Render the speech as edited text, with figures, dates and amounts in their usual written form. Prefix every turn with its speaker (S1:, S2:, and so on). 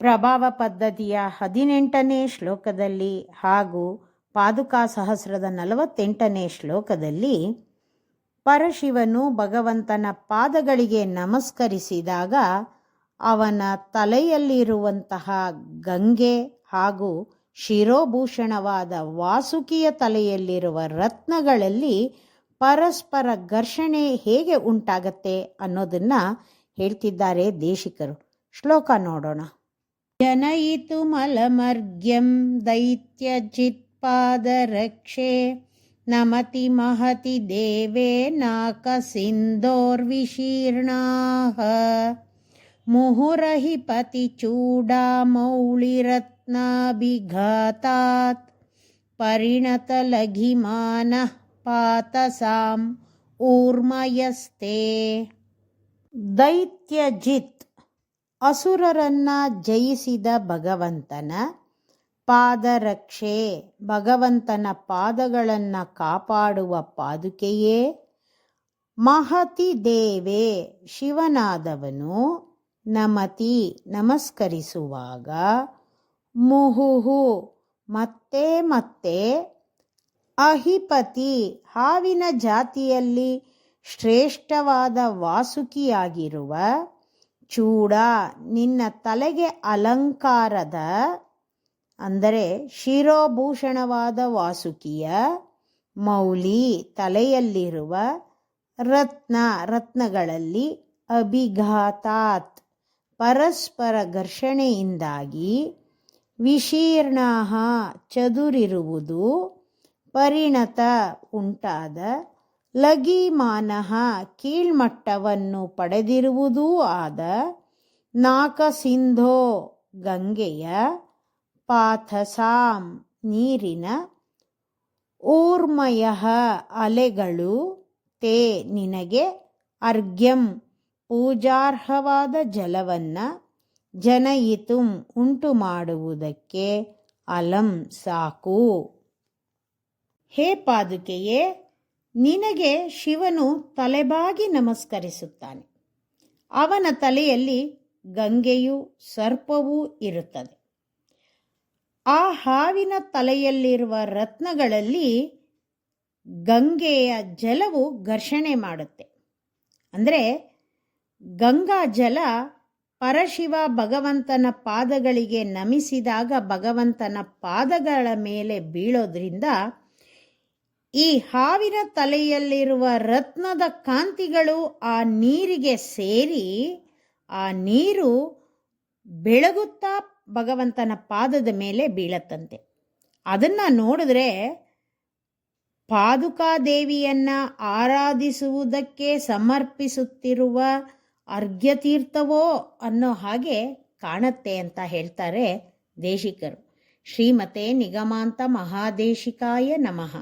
S1: ಪ್ರಭಾವ ಪದ್ಧತಿಯ 18ನೇ ಶ್ಲೋಕದಲ್ಲಿ ಹಾಗೂ ಪಾದುಕಾ ಸಹಸ್ರದ 48ನೇ ಶ್ಲೋಕದಲ್ಲಿ ಪರಶಿವನು ಭಗವಂತನ ಪಾದಗಳಿಗೆ ನಮಸ್ಕರಿಸಿದಾಗ ಅವನ ತಲೆಯಲ್ಲಿರುವಂತಹ ಗಂಗೆ ಹಾಗೂ ಶಿರೋಭೂಷಣವಾದ ವಾಸುಕಿಯ ತಲೆಯಲ್ಲಿರುವ ರತ್ನಗಳಲ್ಲಿ ಪರಸ್ಪರ ಘರ್ಷಣೆ ಹೇಗೆ ಉಂಟಾಗತ್ತೆ ಅನ್ನೋದನ್ನು ಹೇಳ್ತಿದ್ದಾರೆ ದೇಶಿಕರು. ಶ್ಲೋಕ ನೋಡೋಣ. ಜನಯಿತು ಮಲಮರ್ಗ್ಯಂ ದೈತ್ಯಜಿತ್ಪಾದರಕ್ಷೆ ನಮತಿ ಮಹತಿ ದೇವೇ ನಾಕ ಸಿಂಧೋರ್ವಿಶೀರ್ಣಾಃ ಮುಹುರಹಿ ಪತಿ ಚೂಡಾಮೌಳಿರತ್ನಾಭಿಘಾತಾತ್ ಪರಿಣತ ಲಘಿಮಾನಃ ಪಾತಸಾಂ ಊರ್ಮಯಸ್ತೆ. ದೈತ್ಯಜಿತ್ ಅಸುರರನ್ನ ಜಯಿಸಿದ ಭಗವಂತನ ಪಾದರಕ್ಷೆ, ಭಗವಂತನ ಪಾದಗಳನ್ನು ಕಾಪಾಡುವ ಪಾದುಕೆಯೇ, ಮಹತಿ ದೇವೇ ಶಿವನಾದವನು ನಮತಿ ನಮಸ್ಕರಿಸುವಾಗ, ಮುಹುಹು ಮತ್ತೆ ಮತ್ತೆ, ಅಹಿಪತಿ ಹಾವಿನ ಜಾತಿಯಲ್ಲಿ ಶ್ರೇಷ್ಠವಾದ ವಾಸುಕಿಯಾಗಿರುವ, ಚೂಡ ನಿನ್ನ ತಲೆಗೆ ಅಲಂಕಾರದ ಅಂದರೆ ಶಿರೋಭೂಷಣವಾದ ವಾಸುಕಿಯ, ಮೌಲಿ ತಲೆಯಲ್ಲಿರುವ, ರತ್ನಗಳಲ್ಲಿ ಅಭಿಘಾತಾತ್ ಪರಸ್ಪರ ಘರ್ಷಣೆಯಿಂದಾಗಿ, ವಿಶೀರ್ಣಾಃ ಚದುರಿರುವುದು, ಪರಿಣತ ಉಂಟಾದ, ಲಘಿಮಾನಃ ಕೀಳ್ಮಟ್ಟವನ್ನು ಪಡೆದಿರುವುದೂ ಆದ, ನಾಕಸಿಂಧೋ ಗಂಗೆಯ, ಪಾಥಸಾಂ ನೀರಿನ, ಊರ್ಮಯಃ ಅಲೆಗಳು, ತೇ ನಿನಗೆ, ಅರ್ಘ್ಯಂ ಪೂಜಾರ್ಹವಾದ ಜಲವನ್ನು, ಜನಯಿತುಂ ಉಂಟು ಮಾಡುವುದಕ್ಕೆ, ಅಲಂ ಸಾಕು. ಹೇ ಪಾದುಕೆಯೇ, ನಿನಗೆ ಶಿವನು ತಲೆಬಾಗಿ ನಮಸ್ಕರಿಸುತ್ತಾನೆ. ಅವನ ತಲೆಯಲ್ಲಿ ಗಂಗೆಯೂ ಸರ್ಪವೂ ಇರುತ್ತದೆ. ಆ ಹಾವಿನ ತಲೆಯಲ್ಲಿರುವ ರತ್ನಗಳಲ್ಲಿ ಗಂಗೆಯ ಜಲವು ಘರ್ಷಣೆ ಮಾಡುತ್ತೆ. ಅಂದರೆ ಗಂಗಾ ಜಲ ಪರಶಿವ ಭಗವಂತನ ಪಾದಗಳಿಗೆ ನಮಿಸಿದಾಗ ಭಗವಂತನ ಪಾದಗಳ ಮೇಲೆ ಬೀಳೋದ್ರಿಂದ ಈ ಹಾವಿನ ತಲೆಯಲ್ಲಿರುವ ರತ್ನದ ಕಾಂತಿಗಳು ಆ ನೀರಿಗೆ ಸೇರಿ ಆ ನೀರು ಬೆಳಗುತ್ತಾ ಭಗವಂತನ ಪಾದದ ಮೇಲೆ ಬೀಳತ್ತಂತೆ. ಅದನ್ನು ನೋಡಿದ್ರೆ ಪಾದುಕಾದೇವಿಯನ್ನು ಆರಾಧಿಸುವುದಕ್ಕೆ ಸಮರ್ಪಿಸುತ್ತಿರುವ ಅರ್ಘ್ಯತೀರ್ಥವೋ ಅನ್ನೋ ಹಾಗೆ ಕಾಣತ್ತೆ ಅಂತ ಹೇಳ್ತಾರೆ ದೇಶಿಕರು. ಶ್ರೀಮತೆ ನಿಗಮಾಂತ ಮಹಾದೇಶಿಕಾಯ ನಮಃ.